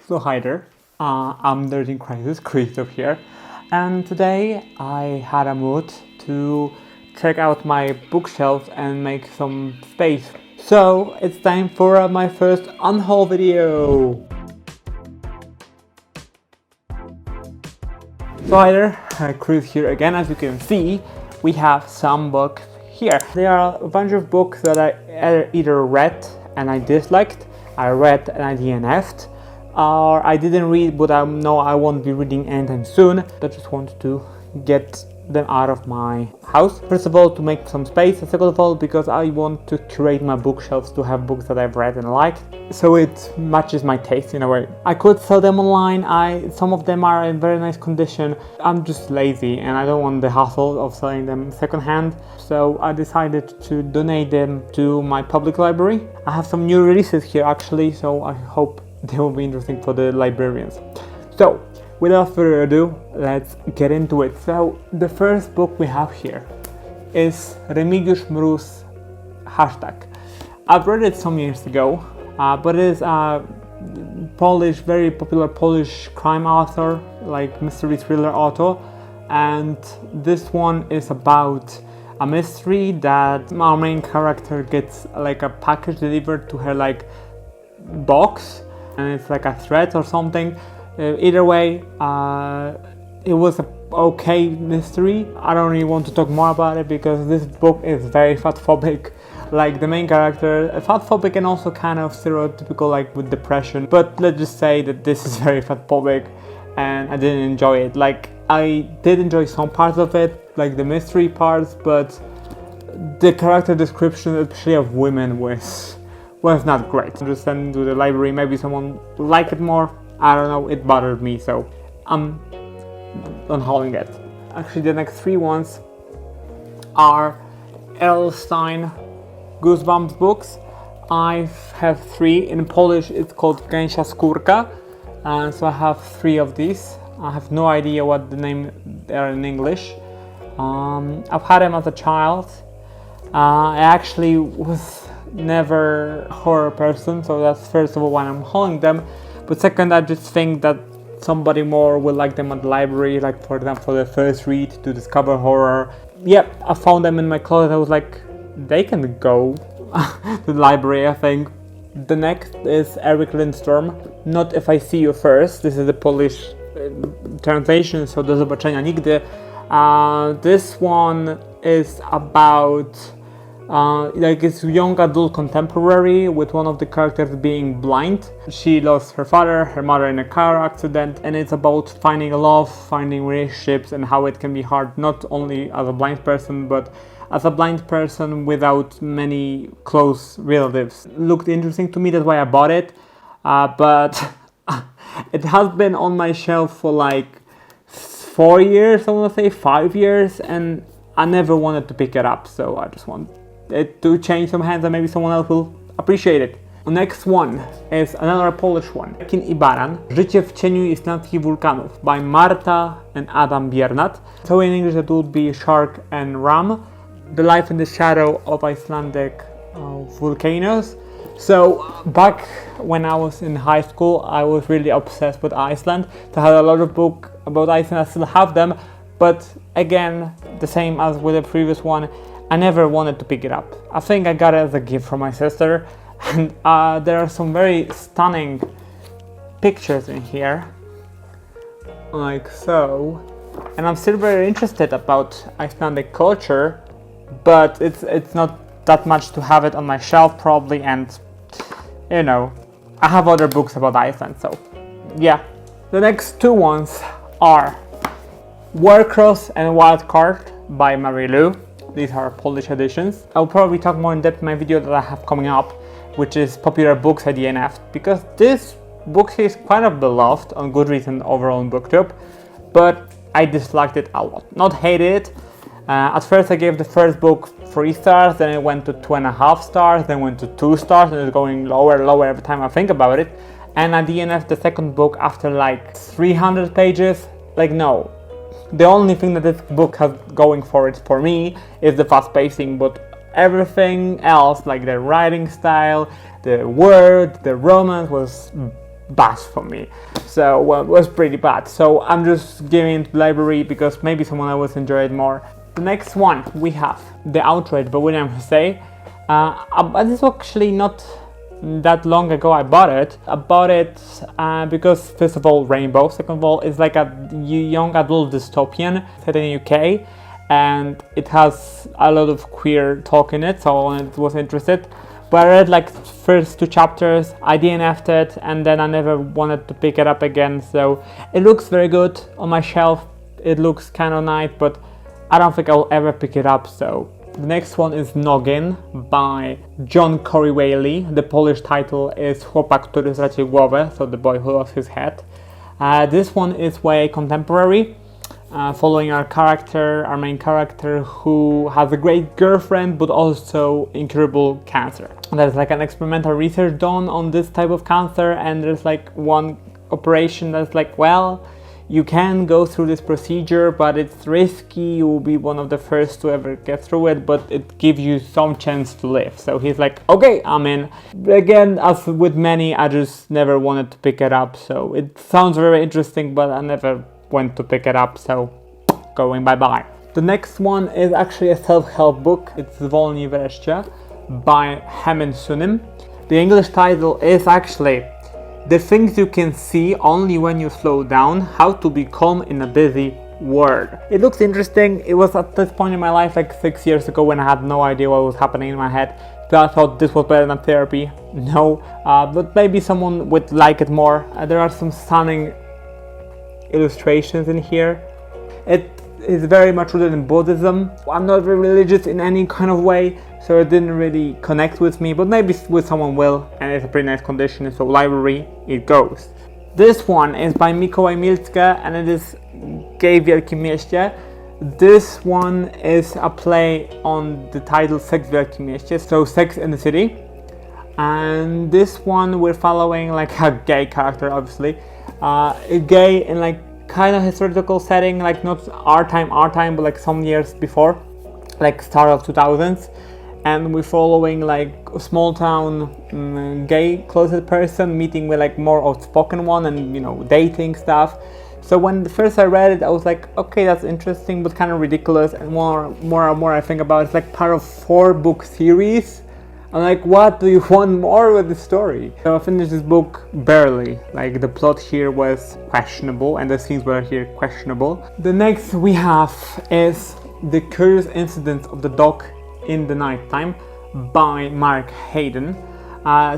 So hi there, I'm Dirty Crisis, Christie here, and today I had a mood to check out my bookshelf and make some space. So it's time for my first Unhaul video. So hi there, Chris here again. As you can see, we have some books here. There are a bunch of books that I either read and I disliked, I read and I DNF'd, or I didn't read but I know I won't be reading anytime soon. I just wanted to get them out of my house. First of all, to make some space, and second of all, because I want to curate my bookshelves to have books that I've read and liked, so it matches my taste in a way. I could sell them online. Some of them are in very nice condition. I'm just lazy and I don't want the hassle of selling them secondhand, so I decided to donate them to my public library. I have some new releases here actually, so I hope they will be interesting for the librarians. So without further ado, let's get into it. So the first book we have here is Remigiusz Mróz, Hasztag. I've read it some years ago, but it is a Polish, very popular Polish crime author, like mystery thriller author, and this one is about a mystery that our main character gets like a package delivered to her like box, and it's like a threat or something. Either way, it was an okay mystery. I don't really want to talk more about it because this book is very fatphobic. Like the main character, fatphobic and also kind of stereotypical, like with depression. But let's just say that this is very fatphobic and I didn't enjoy it. Like I did enjoy some parts of it, like the mystery parts, but the character description, especially of women, was not great. I'm just sending to the library, maybe someone will like it more. I don't know, it bothered me, so I'm unhauling it. Actually, the next three ones are Stine Goosebumps books. I have three. In Polish, it's called Gęsia Skórka, and so I have three of these. I have no idea what the name they are in English. I've had them as a child. I actually was never a horror person, so that's first of all why I'm hauling them. But second, I just think that somebody more will like them at the library, like for example the first read to discover horror. Yep, I found them in my closet. I was like, they can go to the library, I think. The next is Eric Lindstrom, Not If I See You First. This is the Polish translation, so Do Zobaczenia Nigdy. This one is about like it's young adult contemporary with one of the characters being blind. She lost her father, her mother in a car accident, and it's about finding love, finding relationships, and how it can be hard not only as a blind person but as a blind person without many close relatives. Looked interesting to me, that's why I bought it, but it has been on my shelf for like 4 years, I want to say 5 years, and I never wanted to pick it up, so I just want it to change some hands and maybe someone else will appreciate it. The next one is another Polish one, Rekin I Baran, Życie, cieniu islandzkich wulkanów by Marta and Adam Biernat. So in English it would be Shark and Ram, the life in the shadow of Icelandic volcanoes. So back when I was in high school, I was really obsessed with Iceland. So I had a lot of books about Iceland, I still have them, but again, the same as with the previous one, I never wanted to pick it up. I think I got it as a gift from my sister, and there are some very stunning pictures in here, like so. And I'm still very interested about Icelandic culture, but it's not that much to have it on my shelf probably, and you know, I have other books about Iceland, so yeah. The next two ones are Warcross and Wildcard by Marilu. These are Polish editions. I'll probably talk more in depth in my video that I have coming up, which is popular books I DNF'd, because this book is kind of beloved on Goodreads and overall on BookTube, but I disliked it a lot. Not hated it. At first I gave the first book 3 stars, then it went to 2.5 stars, then went to 2 stars, and it's going lower and lower every time I think about it. And I DNF'd the second book after like 300 pages. Like no. The only thing that this book has going for it for me is the fast pacing, but everything else, like the writing style, the word, the romance was bad for me. So, well, it was pretty bad. So I'm just giving it to the library because maybe someone else enjoy it more. The next one we have The Outrage by William Hussey. This is actually not that long ago I bought it. I bought it because, first of all, rainbow. Second of all, it's like a young adult dystopian set in the UK, and it has a lot of queer talk in it, so I was interested. But I read like first 2 chapters, I DNF'd it, and then I never wanted to pick it up again. So it looks very good on my shelf. It looks kind of nice, but I don't think I'll ever pick it up. So the next one is Noggin by John Corey Whaley. The Polish title is Chłopak, który stracił głowę, so the boy who lost his head. This one is way contemporary, following our main character, who has a great girlfriend but also incurable cancer. There's like an experimental research done on this type of cancer, and there's like one operation that's like, well, you can go through this procedure, but it's risky. You will be one of the first to ever get through it, but it gives you some chance to live. So he's like, okay, I'm in. Again, as with many, I just never wanted to pick it up. So it sounds very interesting, but I never went to pick it up. So going bye-bye. The next one is actually a self-help book. It's Zwolnij wreszcie by Haemin Sunim. The English title is actually The Things You Can See Only When You Slow Down, How to Be Calm in a Busy World. It looks interesting. It was at this point in my life like 6 years ago when I had no idea what was happening in my head. So I thought this was better than therapy. No, but maybe someone would like it more. There are some stunning illustrations in here. It is very much rooted in Buddhism. I'm not very religious in any kind of way, so it didn't really connect with me, but maybe with someone will, and it's a pretty nice condition, so library it goes. This one is by Mikołaj Milcke, and it is Wielkim Mieście. This one is a play on the title Seks w Wielkim Mieście, so Sex in the City. And this one we're following like a gay character, obviously. Gay in like kind of historical setting, like not our time, but like some years before, like start of 2000s. And we're following like a small town gay closet person meeting with like more outspoken one, and you know, dating stuff. So when first I read it, I was like, okay, that's interesting, but kind of ridiculous. And more and more I think about it, it's like part of 4-book series. I'm like, what do you want more with the story? So I finished this book barely. Like the plot here was questionable and the scenes were here questionable. The next we have is The Curious Incidents of the Dog in the Nighttime by Mark Haddon.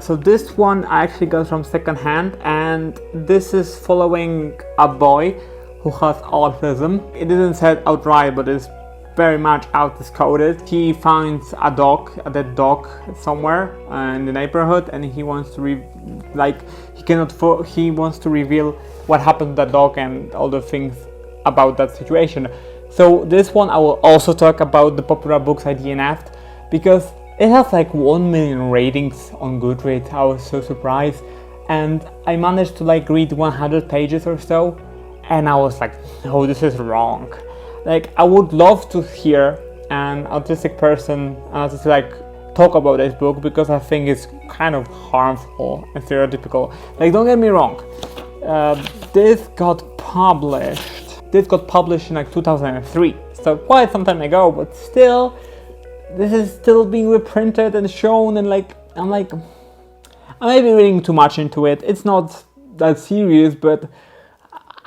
So this one I actually got from secondhand, and this is following a boy who has autism. It isn't said outright, but it's very much out-coded. He finds a dead dog somewhere in the neighborhood, and he wants to he wants to reveal what happened to the dog and all the things about that situation. So this one I will also talk about the popular books I DNF'd, because it has like 1 million ratings on Goodreads. I was so surprised, and I managed to like read 100 pages or so, and I was like, no, this is wrong. Like, I would love to hear an autistic person just like talk about this book, because I think it's kind of harmful and stereotypical. Like, don't get me wrong, this got published in like 2003, so quite some time ago, but still, this is still being reprinted and shown, and like, I may be reading too much into it. It's not that serious, but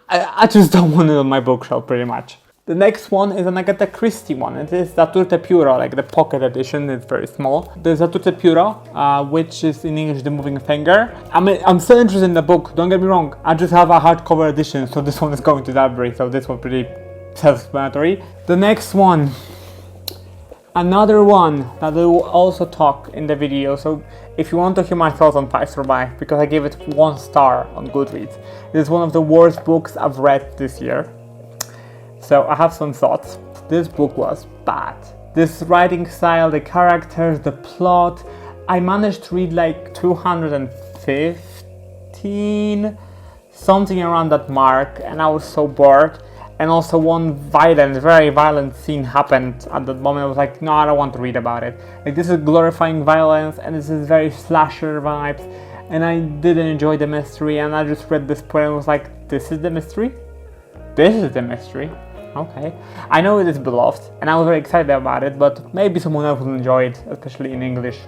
I just don't want it on my bookshelf pretty much. The next one is an Agatha Christie one. It is Zaturte Pióro, like the pocket edition. It's very small. The Zaturte Pióro, which is in English The Moving Finger. I'm still interested in the book, don't get me wrong. I just have a hardcover edition, so this one is going to the library, so this one pretty self-explanatory. The next one, another one that I will also talk in the video. So if you want to hear my thoughts on I Survive, because I gave it 1 star on Goodreads. It is one of the worst books I've read this year. So I have some thoughts. This book was bad. This writing style, the characters, the plot. I managed to read like 215, something around that mark, and I was so bored. And also one very violent scene happened at that moment. I was like, no, I don't want to read about it. Like, this is glorifying violence, and this is very slasher vibes. and I didn't enjoy the mystery, and I just read this poem and was like, this is the mystery? This is the mystery? Okay. I know it is beloved, and I was very excited about it, but maybe someone else will enjoy it, especially in English.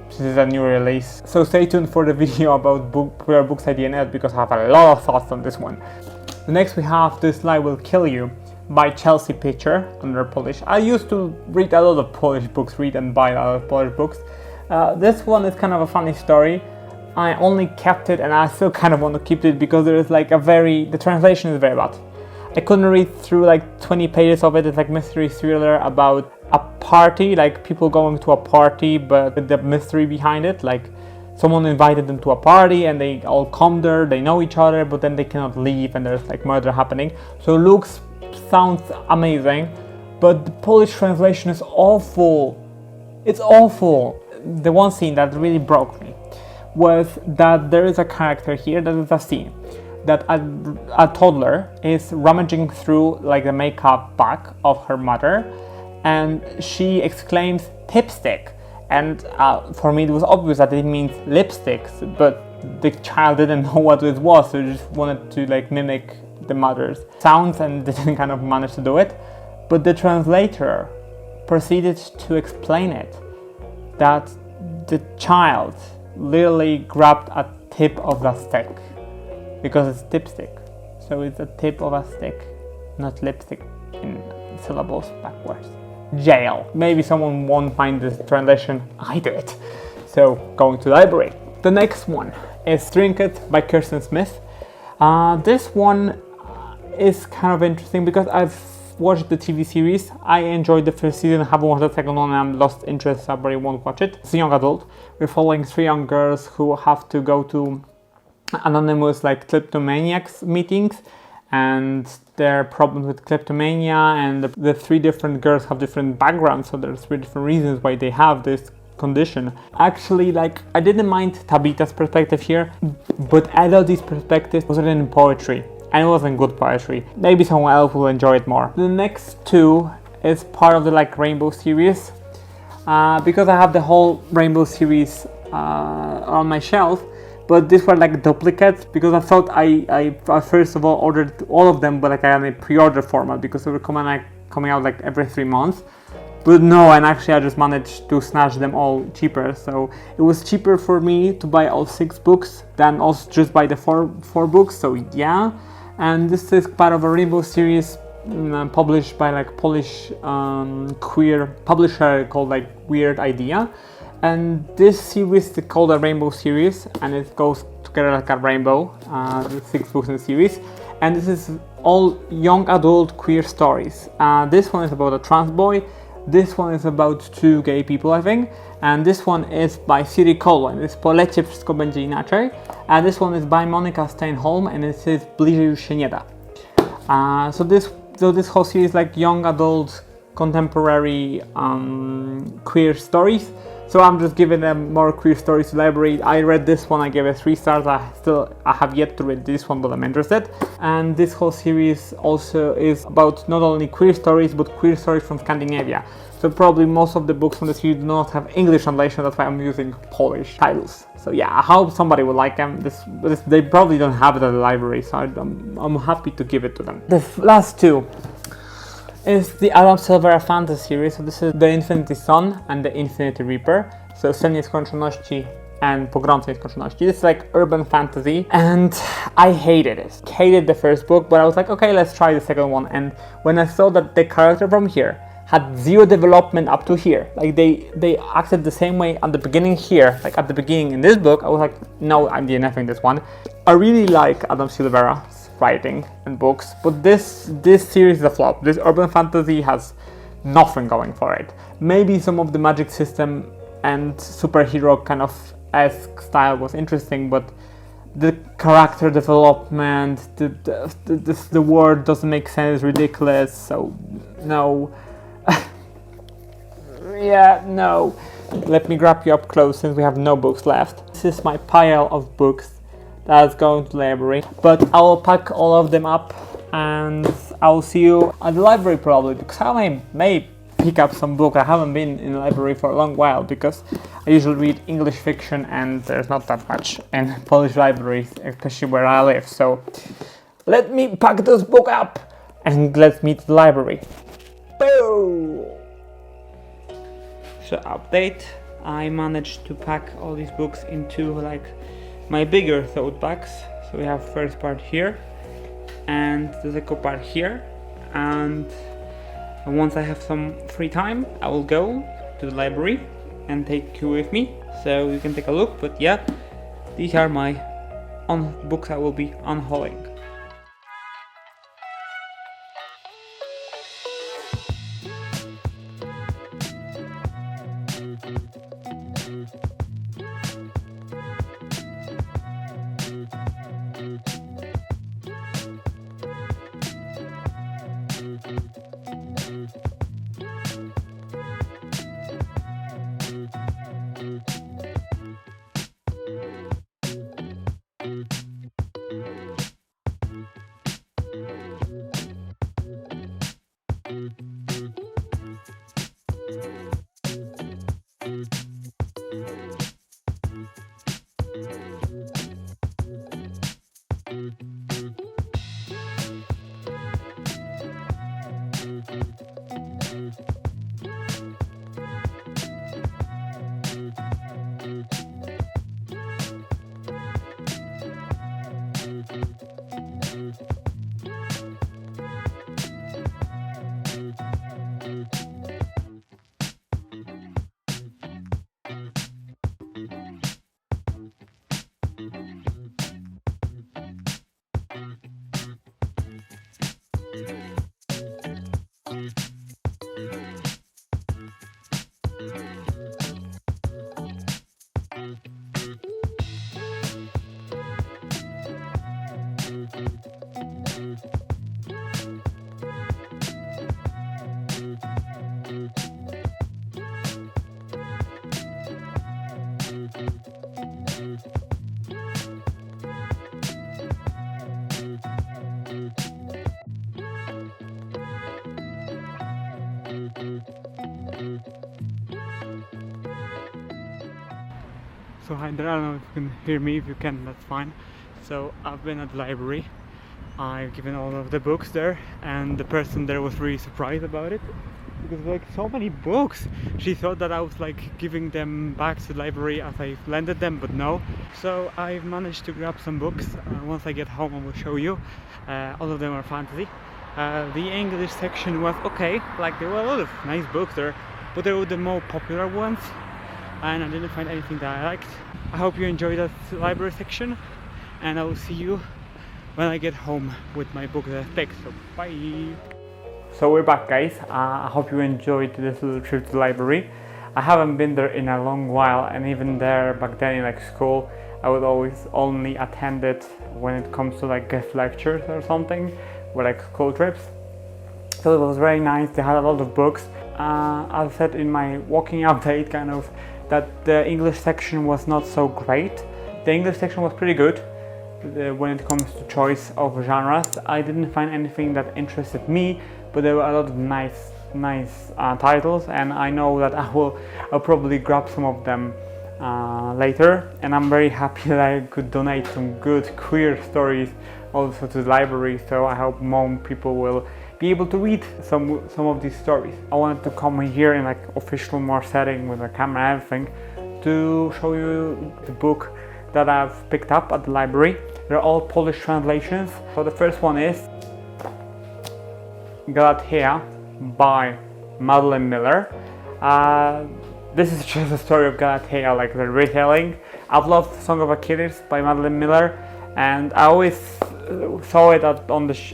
This is a new release. So stay tuned for the video about popular books at the end, because I have a lot of thoughts on this one. Next we have This Lie Will Kill You by Chelsea Pitcher, under Polish. I used to read a lot of Polish books, read and buy a lot of Polish books. This one is kind of a funny story. I only kept it, and I still kind of want to keep it because there is like the translation is very bad. I couldn't read through like 20 pages of it. It's like mystery thriller about a party, like people going to a party, but the mystery behind it, like someone invited them to a party and they all come there, they know each other, but then they cannot leave and there's like murder happening. So sounds amazing, but the Polish translation is awful. It's awful. The one scene that really broke me was that there is a character here that is a scene that a toddler is rummaging through like the makeup bag of her mother, and she exclaims "Pipstick," and for me it was obvious that it means lipsticks, but the child didn't know what it was, so just wanted to like mimic the mother's sounds and didn't kind of manage to do it. But the translator proceeded to explain it, that the child literally grabbed a tip of the stick, because it's dipstick, so it's a tip of a stick, not lipstick in syllables backwards. Jail. Maybe someone won't find this translation, I did. So going to the library. The next one is Trinket by Kirsten Smith. This one is kind of interesting because I've watched the TV series. I enjoyed the first season, I haven't watched the second one, and I'm lost interest, so I probably won't watch it. It's a young adult. We're following 3 young girls who have to go to anonymous like kleptomaniacs meetings, and their problems with kleptomania, and the 3 different girls have different backgrounds, so there's 3 different reasons why they have this condition. Actually, like, I didn't mind Tabitha's perspective here, but Elodie's perspective was written in poetry, and it wasn't good poetry. Maybe someone else will enjoy it more. The next 2 is part of the like Rainbow series, because I have the whole Rainbow series on my shelf. But these were like duplicates, because I thought I first of all ordered all of them, but like I had a pre-order format because they were coming out like every 3 months. But no, and actually I just managed to snatch them all cheaper. So it was cheaper for me to buy all 6 books than also just buy the 4 books. So yeah, and this is part of a Rainbow series published by like Polish queer publisher called like Weird Idea. And this series is called a Rainbow series, and it goes together like a rainbow, 6 books in the series. And this is all young adult queer stories. This one is about a trans boy, this one is about 2 gay people, I think, and this one is by Siri Colwyn, it's Po lecie wszystko będzie inaczej, and this one is by Monica Steinholm, and it says Bliżej już się nie da. So this whole series is like young adult contemporary queer stories. So I'm just giving them more queer stories to library. I read this one, I gave it 3 stars. I have yet to read this one, but I'm interested. And this whole series also is about not only queer stories, but queer stories from Scandinavia. So probably most of the books from the series do not have English translation, that's why I'm using Polish titles. So yeah, I hope somebody will like them. They probably don't have it at the library, so I'm happy to give it to them. The last 2 is the Adam Silvera Fantasy series. So this is The Infinity Son and The Infinity Reaper. So Sen Nieskończoności and Pogromcy Nieskończoności. This is like urban fantasy, and I hated it. Hated the first book, but I was like, okay, let's try the second one. And when I saw that the character from here had 0 development up to here, like they acted the same way at the beginning here, like at the beginning in this book, I was like, no, I'm DNFing this one. I really like Adam Silvera's writing and books, but this series is a flop. This urban fantasy has nothing going for it. Maybe some of the magic system and superhero kind of esque style was interesting, but the character development, the word doesn't make sense, ridiculous, so no. Yeah, no. Let me grab you up close since we have no books left. This is my pile of books that's going to the library, but I will pack all of them up and I'll see you at the library probably, because I may pick up some book. I haven't been in the library for a long while because I usually read English fiction and there's not that much in Polish libraries, especially where I live. So let me pack this book up and let's meet the library. Boom! So update, I managed to pack all these books into like my bigger tote bags. So we have first part here and the second part here, and once I have some free time I will go to the library and take you with me so you can take a look. But yeah, these are my books I will be unhauling. So hi there, I don't know if you can hear me. If you can, that's fine. So I've been at the library, I've given all of the books there, and the person there was really surprised about it because like so many books. She thought that I was like giving them back to the library as I lended them, but no. So I've managed to grab some books. Once I get home I will show you. All of them are fantasy. The English section was okay, like there were a lot of nice books there, but they were the more popular ones and I didn't find anything that I liked. I hope you enjoyed that library section, and I will see you when I get home with my book that I picked. So bye! So we're back, guys. I hope you enjoyed this little trip to the library. I haven't been there in a long while, and even there back then in like school I would always only attend it when it comes to like guest lectures or something, or like school trips. So it was very nice. They had a lot of books. As I said in my walking update kind of, that the English section was not so great. The English section was pretty good when it comes to choice of genres. I didn't find anything that interested me, but there were a lot of nice titles, and I know that I'll probably grab some of them later. And I'm very happy that I could donate some good queer stories also to the library, so I hope more people will be able to read some of these stories. I wanted to come here in like official more setting with a camera and everything to show you the book that I've picked up at the library. They're all Polish translations. So the first one is Galatea by Madeline Miller. This is just a story of Galatea, like the retelling. I've loved Song of Achilles by Madeline Miller, and I always saw it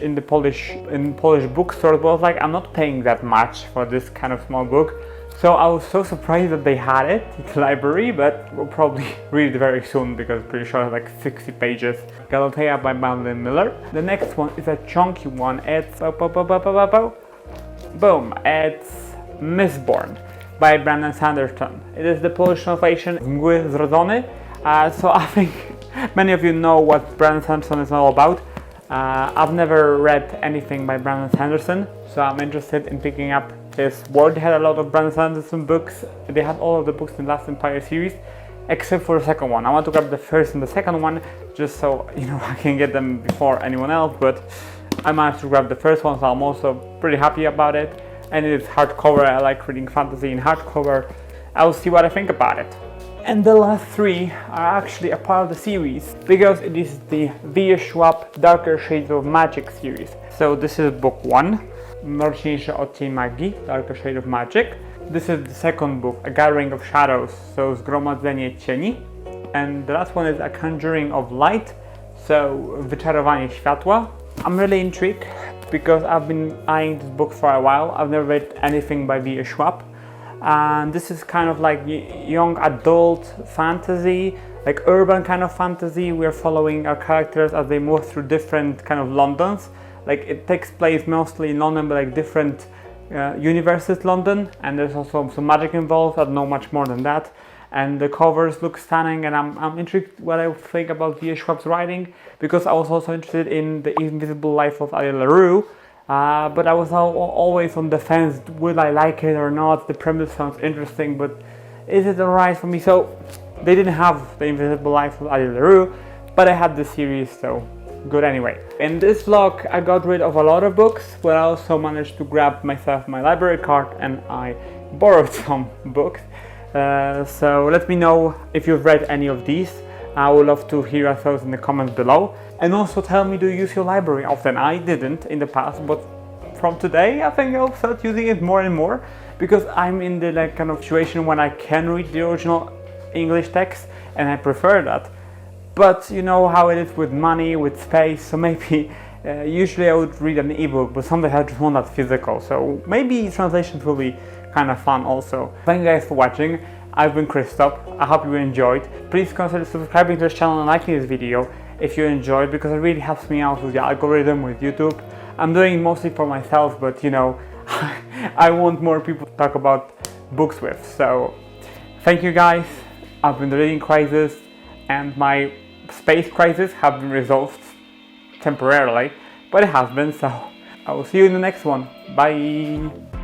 in Polish bookstores, but I was like, I'm not paying that much for this kind of small book. So I was so surprised that they had it at the library, but we'll probably read it very soon because I'm pretty sure it's like 60 pages. Galatea by Madeline Miller. The next one is a chunky one. It's boom, it's Mistborn by Brandon Sanderson. It is the Polish translation Mgły Zrodzony. So I think many of you know what Brandon Sanderson is all about. I've never read anything by Brandon Sanderson, so I'm interested in picking up is World. They had a lot of Brandon Sanderson books. They had all of the books in the Last Empire series, except for the second one. I want to grab the first and the second one, just so I can get them before anyone else, but I managed to grab the first one, so I'm also pretty happy about it. And it is hardcover. I like reading fantasy in hardcover. I'll see what I think about it. And the last three are actually a part of the series, because it is the V. Schwab Darker Shades of Magic series. So this is book 1, Mroczniejsze odcień magii, Darker Shade of Magic. This is the second book, A Gathering of Shadows, so Zgromadzenie cieni. And the last one is A Conjuring of Light, so Wyczarowanie światła. I'm really intrigued because I've been eyeing this book for a while. I've never read anything by V. Schwab. And this is kind of like young adult fantasy, like urban kind of fantasy. We're following our characters as they move through different kind of Londons. Like it takes place mostly in London, but like different universes London, and there's also some magic involved. I don't know much more than that. And the covers look stunning, and I'm intrigued what I think about V. Schwab's writing, because I was also interested in The Invisible Life of Alia LaRue. But I was always on the fence, will I like it or not? The premise sounds interesting, but is it alright for me? So they didn't have The Invisible Life of Alia LaRue, but I had the series, so good anyway. In this vlog I got rid of a lot of books, but I also managed to grab myself my library card and I borrowed some books. So let me know if you've read any of these. I would love to hear your thoughts in the comments below. And also tell me, do you use your library often? I didn't in the past, but from today I think I'll start using it more and more, because I'm in the like kind of situation when I can read the original English text and I prefer that. But you know how it is with money, with space, so maybe usually I would read an ebook, but sometimes I just want that physical, so maybe translations will be kind of fun also. Thank you guys for watching. I've been Christoph. I hope you enjoyed. Please consider subscribing to this channel and liking this video if you enjoyed, because it really helps me out with the algorithm, with YouTube. I'm doing it mostly for myself, but I want more people to talk about books with. So thank you guys. I've been the reading crisis and my space crisis have been resolved temporarily, but it has been, so I will see you in the next one. Bye.